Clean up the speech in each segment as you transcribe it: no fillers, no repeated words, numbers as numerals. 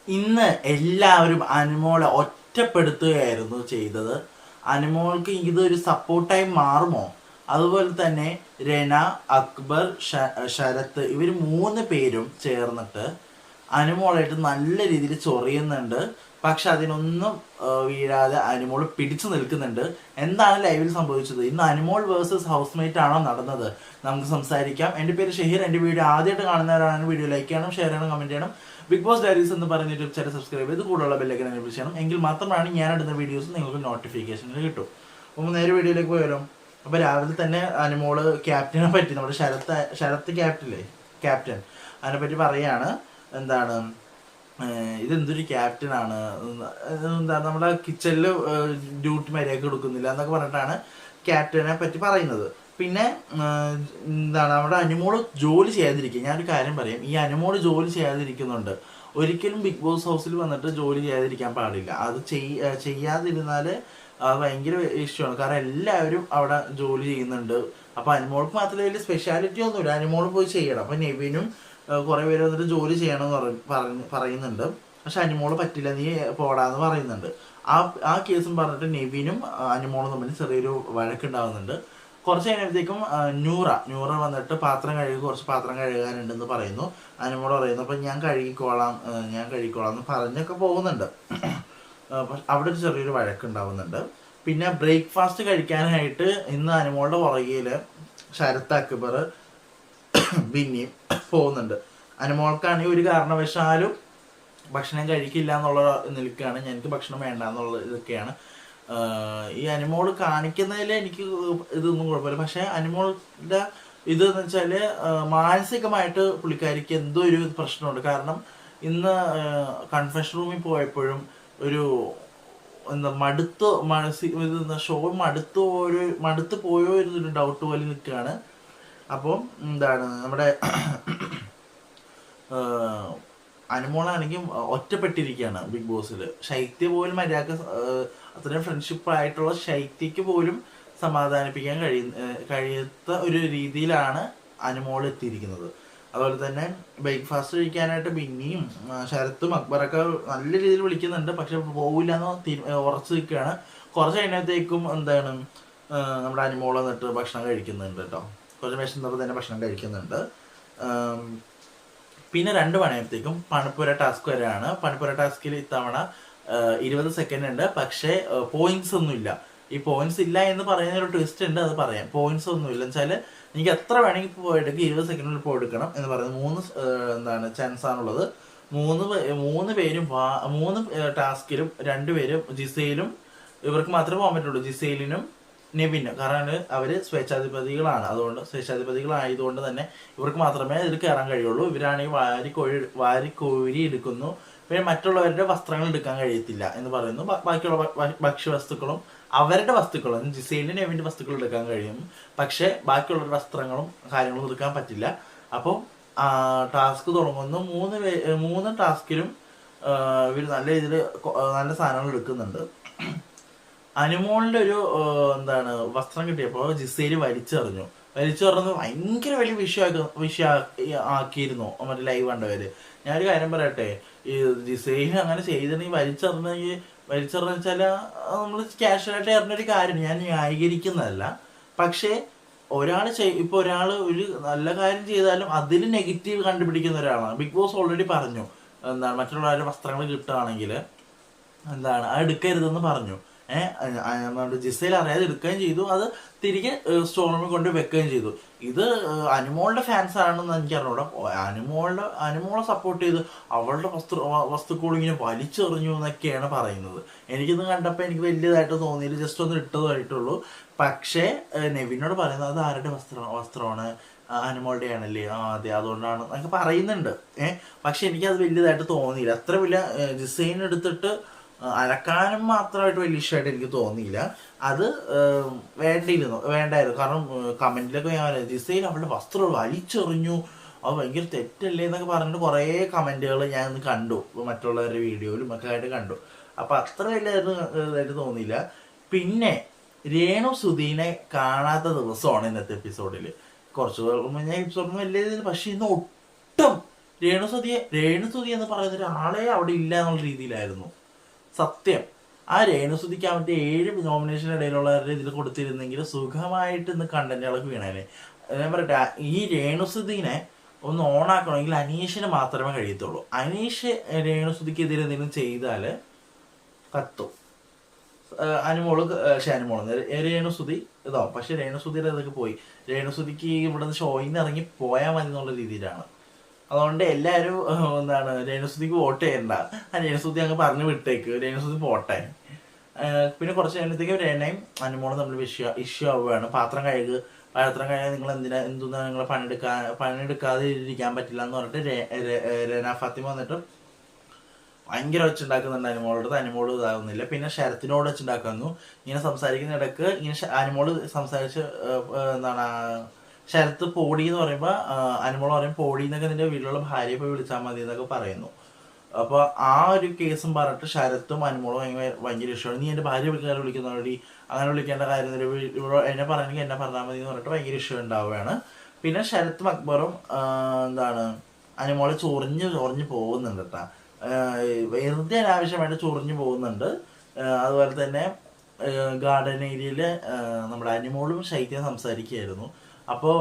ഇന്ന് എല്ലാവരും അനുമോളെ ഒറ്റപ്പെടുത്തുകയായിരുന്നു ചെയ്തത്. അനുമോൾക്ക് ഇതൊരു സപ്പോർട്ടായി മാറുമോ? അതുപോലെ തന്നെ രന, അക്ബർ, ശരത്ത് ഇവർ 3 പേരും ചേർന്നിട്ട് അനുമോളായിട്ട് നല്ല രീതിയിൽ ചൊറിയുന്നുണ്ട്. പക്ഷെ അതിനൊന്നും വീഴാതെ അനുമോൾ പിടിച്ചു നിൽക്കുന്നുണ്ട്. എന്താണ് ലൈവിൽ സംഭവിച്ചത്? ഇന്ന് അനുമോൾ വേഴ്സസ് ഹൗസ് മേറ്റ് ആണോ നടന്നത്? നമുക്ക് സംസാരിക്കാം. എൻ്റെ പേര് ഷഹീർ. എൻ്റെ വീഡിയോ ആദ്യമായിട്ട് കാണുന്നവരാണ് വീഡിയോ ലൈക്ക് ചെയ്യണം, ഷെയർ ചെയ്യണം, കമന്റ് ചെയ്യണം. ബിഗ് ബോസ് ഡയറീസ് എന്ന് പറയുന്ന യൂട്യൂബ് ചാനൽ സബ്സ്ക്രൈബ് ചെയ്ത് കൂടുതലുള്ള ബെല്ലൈക്കൻ എനേബിൾ ചെയ്യണം. എങ്കിൽ മാത്രമാണ് ഞാൻ ഇടുന്ന വീഡിയോസ് നിങ്ങൾക്ക് നോട്ടിഫിക്കേഷനിൽ കിട്ടും. അപ്പോൾ നേരെ വീഡിയോയിലേക്ക് പോയാലോ. അപ്പോൾ രാവിലെ തന്നെ അനുമോള് ക്യാപ്റ്റനെ പറ്റി, നമ്മുടെ ശരത്ത് ക്യാപ്റ്റൻ അതിനെപ്പറ്റി പറയാണ്. എന്താണ് ഇതെന്തൊരു ക്യാപ്റ്റനാണ്, എന്താ നമ്മുടെ കിച്ചണിൽ ഡ്യൂട്ടി മര്യാദക്ക് കൊടുക്കുന്നില്ല എന്നൊക്കെ പറഞ്ഞിട്ടാണ് ക്യാപ്റ്റനെ പറ്റി പറയുന്നത്. പിന്നെ എന്താണ് നമ്മുടെ അനുമോള് ജോലി ചെയ്യാതിരിക്കുക. ഞാനൊരു കാര്യം പറയാം, ഈ അനുമോള് ജോലി ചെയ്യാതിരിക്കുന്നുണ്ട്. ഒരിക്കലും ബിഗ് ബോസ് ഹൗസിൽ വന്നിട്ട് ജോലി ചെയ്യാതിരിക്കാൻ പാടില്ല. അത് ചെയ്യാതിരുന്നാൽ അത് ഭയങ്കര ഇഷ്യൂ ആണ്. കാരണം എല്ലാവരും അവിടെ ജോലി ചെയ്യുന്നുണ്ട്. അപ്പൊ അനുമോൾക്ക് മാത്രമേ വലിയ സ്പെഷ്യാലിറ്റി ഒന്നുമില്ല, അനുമോള് പോയി ചെയ്യണം. അപ്പൊ നെവിനും കുറെ പേര് വന്നിട്ട് ജോലി ചെയ്യണമെന്ന് പറയുന്നുണ്ട്. പക്ഷെ അനുമോള് പറ്റില്ല, നീ പോടാന്ന് പറയുന്നുണ്ട്. ആ കേസും പറഞ്ഞിട്ട് നെവിനും അനുമോളും തമ്മിൽ ചെറിയൊരു വഴക്കുണ്ടാവുന്നുണ്ട്. കുറച്ച് കഴിയുമ്പോഴത്തേക്കും നൂറ വന്നിട്ട് കുറച്ച് പാത്രം കഴുകാനുണ്ടെന്ന് പറയുന്നു. അനുമോള് പറയുന്നു അപ്പൊ ഞാൻ കഴുകിക്കോളാം എന്ന് പറഞ്ഞൊക്കെ പോകുന്നുണ്ട്. അവിടെ ഒരു ചെറിയൊരു വഴക്കുണ്ടാവുന്നുണ്ട്. പിന്നെ ബ്രേക്ക്ഫാസ്റ്റ് കഴിക്കാനായിട്ട് ഇന്ന് അനുമോളുടെ പുറകില് ശരത്ത്, അക്ബർ, ബിന്നിയും പോകുന്നുണ്ട്. അനുമോൾക്കാണെങ്കിൽ ഒരു കാരണവശാലും ഭക്ഷണം കഴിക്കില്ല എന്നുള്ള നിൽക്കുകയാണ്. എനിക്ക് ഭക്ഷണം വേണ്ട എന്നുള്ള ഇതൊക്കെയാണ്. ഈ അനുമോള് കാണിക്കുന്നതിൽ എനിക്ക് ഇതൊന്നും കുഴപ്പമില്ല. പക്ഷെ അനുമോളുടെ ഇതെന്ന് വെച്ചാൽ മാനസികമായിട്ട് പുള്ളിക്കാരിക്ക് എന്തോ ഒരു പ്രശ്നമുണ്ട്. കാരണം ഇന്ന് കൺഫെഷൻ റൂമിൽ പോയപ്പോഴും ഒരു എന്താ ഷോ മടുത്തു പോയോ എന്നൊരു ഡൗട്ട് പോലെ നിൽക്കുകയാണ്. അപ്പം എന്താണ് നമ്മുടെ അനുമോളാണെങ്കിൽ ഒറ്റപ്പെട്ടിരിക്കുകയാണ് ബിഗ് ബോസിൽ. ശൈത്യ പോലും മര്യാദക്ക് അത്രയും ഫ്രണ്ട്ഷിപ്പ് ആയിട്ടുള്ള ശൈത്യക്ക് പോലും സമാധാനിപ്പിക്കാൻ കഴിയാത്ത ഒരു രീതിയിലാണ് അനുമോൾ എത്തിയിരിക്കുന്നത്. അതുപോലെ തന്നെ ബ്രേക്ക്ഫാസ്റ്റ് കഴിക്കാനായിട്ട് ബിന്നിയും ശരത്തും അക്ബറൊക്കെ നല്ല രീതിയിൽ വിളിക്കുന്നുണ്ട്. പക്ഷെ പോവില്ല എന്ന് ഉറച്ചു നിൽക്കുകയാണ്. കുറച്ച് കഴിഞ്ഞത്തേക്കും എന്താണ് നമ്മുടെ അനുമോൾ വന്നിട്ട് ഭക്ഷണം കഴിക്കുന്നുണ്ട് കേട്ടോ. കുറച്ച് വിശന്നപ്പോൾ തന്നെ ഭക്ഷണം കഴിക്കുന്നുണ്ട്. പിന്നെ 2 മണിയാകുമ്പോഴത്തേക്കും പണപ്പുര ടാസ്ക് വരെയാണ്. പണപ്പുര ടാസ്കിൽ ഇത്തവണ 20 സെക്കൻഡ് ഉണ്ട്. പക്ഷേ പോയിന്റ്സ് ഒന്നുമില്ല. ഈ പോയിന്റ്സ് ഇല്ല എന്ന് പറയുന്ന ഒരു ട്വിസ്റ്റ് ഉണ്ട്, അത് പറയാം. പോയിന്റ്സ് ഒന്നുമില്ല എന്ന് വെച്ചാൽ എനിക്ക് എത്ര വേണമെങ്കിൽ പോയെടുക്കുക, 20 സെക്കൻഡിൽ പോയെടുക്കണം എന്ന് പറയുന്നത് 3 ചാൻസ് ആണുള്ളത്. 3 പേരും 3 ടാസ്കിലും 2 പേരും ജിസയിലും ഇവർക്ക് മാത്രമേ പോകാൻ പറ്റുള്ളൂ, ജിസയിലിനും നെവിനും. കാരണം അവര് സ്വേച്ഛാധിപതികളായതുകൊണ്ട് തന്നെ ഇവർക്ക് മാത്രമേ ഇതിൽ കയറാൻ കഴിയുള്ളൂ. ഇവരാണെങ്കിൽ വാരിക്കോരി എടുക്കുന്നു. പിന്നെ മറ്റുള്ളവരുടെ വസ്ത്രങ്ങൾ എടുക്കാൻ കഴിയത്തില്ല എന്ന് പറയുന്നു. ബാക്കിയുള്ള ഭക്ഷ്യവസ്തുക്കളും അവരുടെ വസ്തുക്കളും ജിസൈലിന് നെവിന്റെ വസ്തുക്കൾ എടുക്കാൻ കഴിയും. പക്ഷെ ബാക്കിയുള്ളവരുടെ വസ്ത്രങ്ങളും കാര്യങ്ങളും എടുക്കാൻ പറ്റില്ല. അപ്പോൾ ടാസ്ക് തുടങ്ങുന്നു. 3 ടാസ്കിലും ഇവർ നല്ല രീതിയിൽ നല്ല സാധനങ്ങൾ എടുക്കുന്നുണ്ട്. അനുമോളിന്റെ ഒരു വസ്ത്രം കിട്ടിയപ്പോൾ ജിസേല് വലിച്ചെറിഞ്ഞു ഭയങ്കര വലിയ ആക്കിയിരുന്നു മറ്റേ ലൈവ് കണ്ടവര്. ഞാനൊരു കാര്യം പറയട്ടെ, ഈ ജിസേലിന് അങ്ങനെ ചെയ്തിട്ടുണ്ടെങ്കിൽ വലിച്ചെറിഞ്ഞ വെച്ചാൽ നമ്മൾ ക്യാഷ്വലായിട്ട് എറിഞ്ഞൊരു കാര്യം ഞാൻ ന്യായീകരിക്കുന്നതല്ല. പക്ഷേ ഇപ്പൊ ഒരാൾ ഒരു നല്ല കാര്യം ചെയ്താലും അതിൽ നെഗറ്റീവ് കണ്ടുപിടിക്കുന്ന ഒരാളാണ്. ബിഗ് ബോസ് ഓൾറെഡി പറഞ്ഞു മറ്റുള്ളവരുടെ വസ്ത്രങ്ങൾ കിട്ടുകയാണെങ്കിൽ അത് എടുക്കരുതെന്ന് പറഞ്ഞു. ജിസയിൽ അറിയാതെ എടുക്കുകയും ചെയ്തു. അത് തിരികെ സ്റ്റോർ റൂമിൽ കൊണ്ട് വെക്കുകയും ചെയ്തു. ഇത് അനുമോളുടെ ഫാൻസ് ആണെന്ന് എനിക്ക് അറിഞ്ഞൂടാ. അനുമോളെ സപ്പോർട്ട് ചെയ്ത് അവളുടെ വസ്തുക്കൾ ഇങ്ങനെ വലിച്ചെറിഞ്ഞു എന്നൊക്കെയാണ് പറയുന്നത്. എനിക്കിത് കണ്ടപ്പോൾ എനിക്ക് വലിയതായിട്ട് തോന്നിയില്ല, ജസ്റ്റ് ഒന്ന് ഇട്ടതായിട്ടുള്ളൂ. പക്ഷേ നെവിനോട് പറയുന്നത് അത് ആരുടെ വസ്ത്രമാണ്, അനുമോളുടെ ആണല്ലേ, അതെ അതുകൊണ്ടാണ് എന്നൊക്കെ പറയുന്നുണ്ട്. പക്ഷെ എനിക്കത് വലിയതായിട്ട് തോന്നിയില്ല. അത്ര വലിയ ഡിസൈൻ എടുത്തിട്ട് അലക്കാനും മാത്രമായിട്ട് വലിയ ഇഷ്ടമായിട്ട് എനിക്ക് തോന്നിയില്ല. അത് വേണ്ടായിരുന്നു. കാരണം കമന്റിലൊക്കെ ഞാൻ ജിസയിൽ അവളുടെ വസ്ത്രം വലിച്ചെറിഞ്ഞു, അത് ഭയങ്കര തെറ്റല്ലേ എന്നൊക്കെ പറഞ്ഞിട്ട് കുറേ കമന്റുകൾ ഞാൻ ഇന്ന് കണ്ടു, മറ്റുള്ളവരുടെ വീഡിയോയിലും ഒക്കെ ആയിട്ട് കണ്ടു. അപ്പൊ അത്ര വലിയതായിട്ട് തോന്നിയില്ല. പിന്നെ രേണു സുധീനെ കാണാത്ത ദിവസമാണ് ഇന്നത്തെ എപ്പിസോഡിൽ. കുറച്ച് മുന്നേ എപ്പിസോഡൊന്നും വലിയ രീതിയിൽ, പക്ഷെ ഇന്ന് ഒട്ടും രേണുസുതി എന്ന് പറയുന്ന ഒരാളെ അവിടെ ഇല്ല എന്നുള്ള രീതിയിലായിരുന്നു സത്യം. ആ രേണുസുതിക്ക് അവൻ്റെ 7 നോമിനേഷൻ ഇടയിലുള്ളവരുടെ ഇതിൽ കൊടുത്തിരുന്നെങ്കിൽ സുഖമായിട്ട് ഇന്ന് കണ്ടന്റുകളൊക്കെ വീണേനെ. ഞാൻ പറയട്ടെ, ഈ രേണുസുതിനെ ഒന്ന് ഓണാക്കണമെങ്കിൽ അനീഷിന് മാത്രമേ കഴിയത്തുള്ളൂ. അനീഷ് രേണുസുതിക്കെതിരെ എന്തെങ്കിലും ചെയ്താൽ കത്തും. അനുമോള് രേണുസുതി ഇതാവും. പക്ഷെ രേണുസുതിയുടെ ഇതൊക്കെ പോയി. രേണുസുതിക്ക് ഇവിടെ നിന്ന് ഷോയിൽ നിന്ന് ഇറങ്ങി പോയാൽ മതി എന്നുള്ള രീതിയിലാണ്. അതുകൊണ്ട് എല്ലാവരും രേണുസുതിക്ക് വോട്ട് ചെയ്യണ്ട, രേണുസുതി അങ്ങ് പറഞ്ഞു വിട്ടേക്ക്, രേണുസുതി പോട്ടെ. പിന്നെ കുറച്ച് കഴിയുമ്പോഴത്തേക്കും രേണയും അനുമോളും തമ്മിൽ ഇഷ്യൂ ആവുകയാണ്. പാത്രം കഴുകുക നിങ്ങൾ എന്തുന്നാ നിങ്ങൾ പണിയെടുക്കാതെ ഇരിക്കാൻ പറ്റില്ല എന്ന് പറഞ്ഞിട്ട് രേന ഫാത്തിമ വന്നിട്ട് ഭയങ്കര വെച്ചുണ്ടാക്കുന്നുണ്ട് അനുമോളോട്. അനുമോള് ഇതാകുന്നില്ല. പിന്നെ ശരത്തിനോട് വെച്ചുണ്ടാക്കുന്നു. ഇങ്ങനെ സംസാരിക്കുന്ന ഇടക്ക് ഇങ്ങനെ അനുമോള് സംസാരിച്ച് ശരത്ത് പോടി എന്ന് പറയുമ്പോൾ അനുമോള് പറയും പോടി എന്നൊക്കെ നിന്റെ വീട്ടിലുള്ള ഭാര്യയെ പോയി വിളിച്ചാൽ മതി എന്നൊക്കെ പറയുന്നു. അപ്പോൾ ആ ഒരു കേസും പറഞ്ഞിട്ട് ശരത്തും അനുമോളും ഭയങ്കര ഇഷ്ടമാണ്. നീ എൻ്റെ ഭാര്യ വിളിക്കുന്നവടി അങ്ങനെ വിളിക്കേണ്ട കാര്യം എന്നെ പറയണമെങ്കിൽ എന്നെ പറഞ്ഞാൽ മതി എന്ന് പറഞ്ഞിട്ട് ഭയങ്കര ഇഷ്ടം ഉണ്ടാവുകയാണ്. പിന്നെ ശരത്തും അക്ബറും അനുമോളെ ചൊറിഞ്ഞ് പോകുന്നുണ്ട് കേട്ടോ. വെറുതെ അനാവശ്യമായിട്ട് ചൊറിഞ്ഞു പോകുന്നുണ്ട്. അതുപോലെ തന്നെ ഗാർഡൻ ഏരിയയിൽ നമ്മുടെ അനുമോളും ശൈത്യം സംസാരിക്കുകയായിരുന്നു. അപ്പോൾ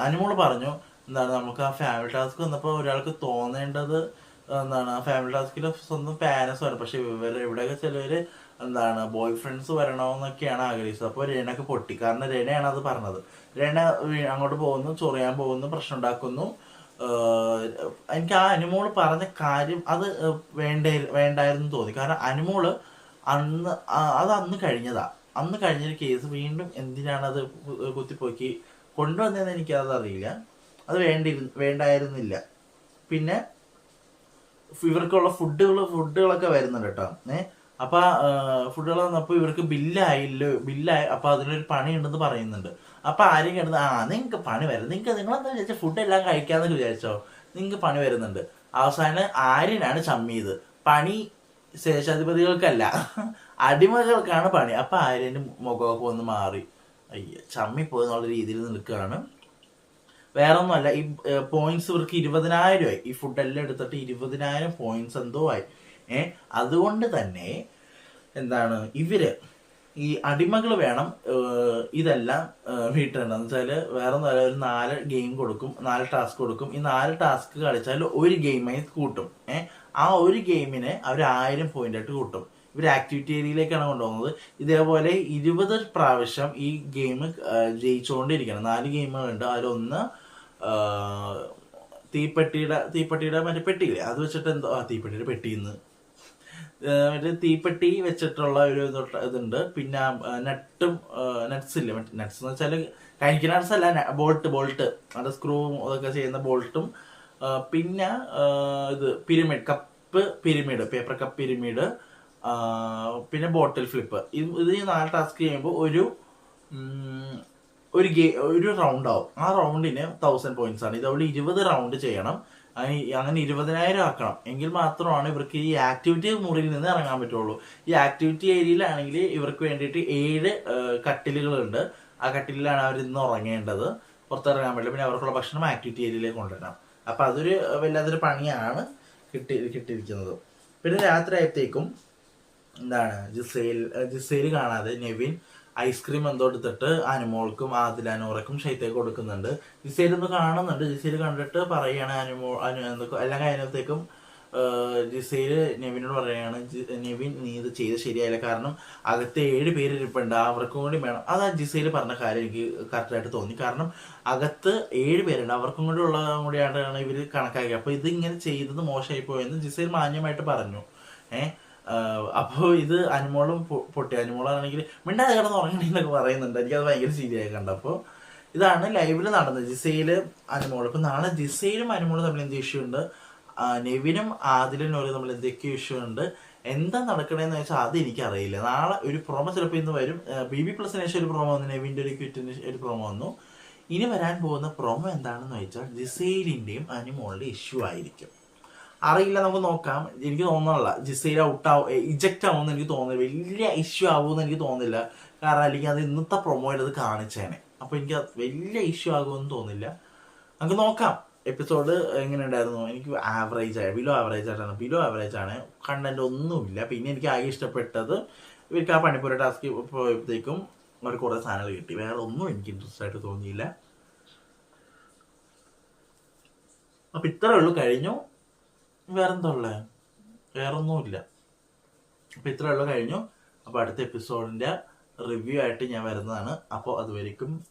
അനുമോള് പറഞ്ഞു നമുക്ക് ആ ഫാമിലി ടാസ്ക് വന്നപ്പോൾ ഒരാൾക്ക് തോന്നേണ്ടത് ഫാമിലി ടാസ്കിൽ സ്വന്തം പാരൻസ് വരണം. പക്ഷെ ഇവിടെയൊക്കെ ചിലവർ ബോയ് ഫ്രണ്ട്സ് വരണമെന്നൊക്കെയാണ് ആഗ്രഹിച്ചത്. അപ്പോൾ രേണയൊക്കെ പൊട്ടി. കാരണം രേണയാണ് അത് പറഞ്ഞത്. രേണ അങ്ങോട്ട് പോകുന്നു, ചൊറിയാൻ പോകുന്നു, പ്രശ്നം ഉണ്ടാക്കുന്നു. എനിക്ക് ആ അനുമോള് പറഞ്ഞ കാര്യം അത് വേണ്ടായിരുന്നു തോന്നി. കാരണം അനുമോള് അന്ന് കഴിഞ്ഞതാ. അന്ന് കഴിഞ്ഞൊരു കേസ് വീണ്ടും എന്തിനാണ് അത് കുത്തിപ്പോക്കി കൊണ്ടുവന്നതെന്ന് എനിക്കത് അറിയില്ല. അത് വേണ്ടായിരുന്നില്ല. പിന്നെ ഇവർക്കുള്ള ഫുഡുകളൊക്കെ വരുന്നുണ്ട് കേട്ടോ. അപ്പൊ ഫുഡുകൾ വന്നപ്പോൾ ഇവർക്ക് ബില്ലായി. അപ്പൊ അതിനൊരു പണി ഉണ്ടെന്ന് പറയുന്നുണ്ട്. അപ്പൊ ആരും കിടന്ന് നിങ്ങൾക്ക് പണി വരും, നിങ്ങളെന്താ വിചാരിച്ചാൽ ഫുഡ് എല്ലാം കഴിക്കാന്നൊക്കെ വിചാരിച്ചോ, നിങ്ങൾക്ക് പണി വരുന്നുണ്ട്. അവസാനം ആര്യനാണ് ചമ്മിയത്. പണി ശേഷാധിപതികൾക്കല്ല, അടിമകൾക്കാണ് പണി. അപ്പൊ ആര്യന്റെ മുഖമൊക്കെ ഒന്ന് മാറി ചമ്മിപ്പോയി എന്നുള്ള രീതിയിൽ നിൽക്കുകയാണ്. വേറെ ഒന്നുമല്ല, ഈ പോയിന്റ്സ് ഇവർക്ക് 20,000 ആയി. ഈ ഫുഡെല്ലാം എടുത്തിട്ട് 20,000 പോയിന്റ്സ് എന്തോ ആയി. അതുകൊണ്ട് തന്നെ ഇവര് ഈ അടിമകൾ വേണം ഇതെല്ലാം വീട്ടേണ്ടതെന്ന് വെച്ചാല് വേറെ ഒന്നുമല്ല, ഒരു 4 ഗെയിം കൊടുക്കും, 4 ടാസ്ക് കൊടുക്കും. ഈ 4 ടാസ്ക് കളിച്ചാൽ ഒരു ഗെയിമായി കൂട്ടും. ആ ഒരു ഗെയിമിന് അവർ 1000 പോയിന്റ് ആയിട്ട് കൂട്ടും. ഇവർ ആക്ടിവിറ്റി ഏരിയയിലേക്കാണ് കൊണ്ടുപോകുന്നത്. ഇതേപോലെ 20 പ്രാവശ്യം ഈ ഗെയിം ജയിച്ചുകൊണ്ടിരിക്കണം. 4 ഗെയിമുകളുണ്ട്. അതിലൊന്ന് തീപ്പെട്ടിയുടെ മറ്റേ പെട്ടിയില്ലേ, അത് വെച്ചിട്ട് തീപ്പെട്ടിയുടെ പെട്ടിന്ന് മറ്റേ തീപ്പെട്ടി വെച്ചിട്ടുള്ള ഒരു ഇതുണ്ട്. പിന്നെ നട്ട്സ് ഇല്ലേ, മറ്റേ നട്ട്സ് എന്ന് വെച്ചാൽ കഴിക്കുന്ന നട്ട്സ് അല്ല, ബോൾട്ട് അത് സ്ക്രൂ അതൊക്കെ ചെയ്യുന്ന ബോൾട്ടും. പിന്നെ ഇത് പേപ്പർ കപ്പ് പിരമിഡ്, പിന്നെ ബോട്ടിൽ ഫ്ലിപ്പ്. ഇത് 4 ടാസ്ക് ചെയ്യുമ്പോൾ ഒരു റൗണ്ട് ആവും. ആ റൗണ്ടിന് 1000 പോയിന്റ്സ് ആണ്. ഇതവിടെ 20 റൗണ്ട് ചെയ്യണം. അങ്ങനെ 20,000 ആക്കണം. എങ്കിൽ മാത്രമാണ് ഇവർക്ക് ഈ ആക്ടിവിറ്റി മുറിയിൽ നിന്ന് ഇറങ്ങാൻ പറ്റുള്ളൂ. ഈ ആക്ടിവിറ്റി ഏരിയയിലാണെങ്കിൽ ഇവർക്ക് വേണ്ടിയിട്ട് 7 കട്ടിലുകളുണ്ട്. ആ കട്ടിലാണ് അവർ ഇന്ന് ഉറങ്ങേണ്ടത്. പുറത്തിറങ്ങാൻ പറ്റില്ല. പിന്നെ അവർക്കുള്ള ഭക്ഷണം ആക്ടിവിറ്റി ഏരിയയിലേക്ക് കൊണ്ടുവരണം. അപ്പൊ അതൊരു വല്ലാത്തൊരു പണിയാണ് കിട്ടിയിരിക്കുന്നത്. പിന്നെ രാത്രി ആയത്തേക്കും ജിസേൽ കാണാതെ നെവിൻ ഐസ്ക്രീം എന്തോ എടുത്തിട്ട് അനുമോൾക്കും ആദിലാനൂറക്കും ഷൈത്തേക്ക് കൊടുക്കുന്നുണ്ട്. ജിസേൽ ഒന്ന് കാണുന്നുണ്ട്. ജിസേൽ കണ്ടിട്ട് പറയാണ് എല്ലാം കഴിഞ്ഞത്തേക്കും ജിസേൽ നെവിനോട് പറയാണ്, നെവിൻ നീ ഇത് ചെയ്ത് ശരിയായില്ല, കാരണം അകത്ത് 7 പേര് ഇരിപ്പുണ്ട്, അവർക്കും കൂടി വേണം. അതാ ജിസേൽ പറഞ്ഞ കാര്യം എനിക്ക് കറക്റ്റായിട്ട് തോന്നി. കാരണം അകത്ത് 7 പേരുണ്ട്, അവർക്കും കൂടി ഉള്ളതും കൂടിയായിട്ടാണ് ഇവർ കണക്കാക്കി. അപ്പൊ ഇത് ഇങ്ങനെ ചെയ്തത് മോശമായി പോയെന്ന് ജിസേൽ മാന്യമായിട്ട് പറഞ്ഞു. അപ്പോൾ ഇത് അനുമോളും പൊട്ടി. അനുമോളാണെങ്കിൽ മിണ്ടാതെ കിടന്ന് ഉറങ്ങണമെന്നൊക്കെ പറയുന്നുണ്ട്. എനിക്കത് ഭയങ്കര സീരിയസ് കണ്ടപ്പോൾ. ഇതാണ് ലൈവിൽ നടന്നത്, ജിസയില് അനുമോൾ. ഇപ്പൊ നാളെ ജിസയിലും അനുമോളും തമ്മിൽ എന്ത് ഇഷ്യൂ ഉണ്ട്, നെവിനും ആദിലും തമ്മിൽ എന്തൊക്കെ ഇഷ്യൂ ഉണ്ട്, എന്താ നടക്കണേന്ന് വെച്ചാൽ അത് എനിക്കറിയില്ല. നാളെ ഒരു പ്രൊമോ ചിലപ്പോൾ ഇന്ന് വരും. BB+ ശേഷം ഒരു പ്രൊമോ വന്നു, നെവിൻ്റെ ഒരു ക്വിറ്റിന് ഒരു പ്രൊമോ വന്നു. ഇനി വരാൻ പോകുന്ന പ്രൊമോ എന്താണെന്ന് വെച്ചാൽ ജിസയിലിന്റെയും അനുമോളുടെ ഇഷ്യൂ ആയിരിക്കും. അറിയില്ല, നമുക്ക് നോക്കാം. എനിക്ക് തോന്നുന്നില്ല ജിസൈൽ ഇജക്റ്റ് ആവുമെന്ന് എനിക്ക് തോന്നുന്നില്ല. വലിയ ഇഷ്യൂ ആവുമെന്ന് എനിക്ക് തോന്നുന്നില്ല. കാരണം അല്ലെങ്കിൽ അത് ഇന്നത്തെ പ്രൊമോയിൽ അത് കാണിച്ചേനെ. അപ്പൊ എനിക്ക് വലിയ ഇഷ്യൂ ആകുമെന്ന് തോന്നില്ല. നമുക്ക് നോക്കാം. എപ്പിസോഡ് എങ്ങനെ ഉണ്ടായിരുന്നു? എനിക്ക് ബിലോ ആവറേജ് ആണ്. കണ്ടന്റ് ഒന്നുമില്ല. പിന്നെ എനിക്ക് ആകെ ഇഷ്ടപ്പെട്ടത് ഇവർക്ക് ആ പണിപ്പുര ടാസ്ക് പോയപ്പോഴത്തേക്കും അവർ കുറേ സാധനങ്ങൾ കിട്ടി. വേറെ ഒന്നും എനിക്ക് ഇൻട്രസ്റ്റ് ആയിട്ട് തോന്നിയില്ല. അപ്പൊ ഇത്രേ ഉള്ളൂ, കഴിഞ്ഞു. വേറെന്താ ഉള്ളത്? വേറൊന്നുമില്ല. അപ്പൊ ഇത്രേ ഉള്ളൂ, കഴിഞ്ഞു. അപ്പൊ അടുത്ത എപ്പിസോഡിന്റെ റിവ്യൂ ആയിട്ട് ഞാൻ വരുന്നതാണ്. അപ്പോൾ അതുവരെയും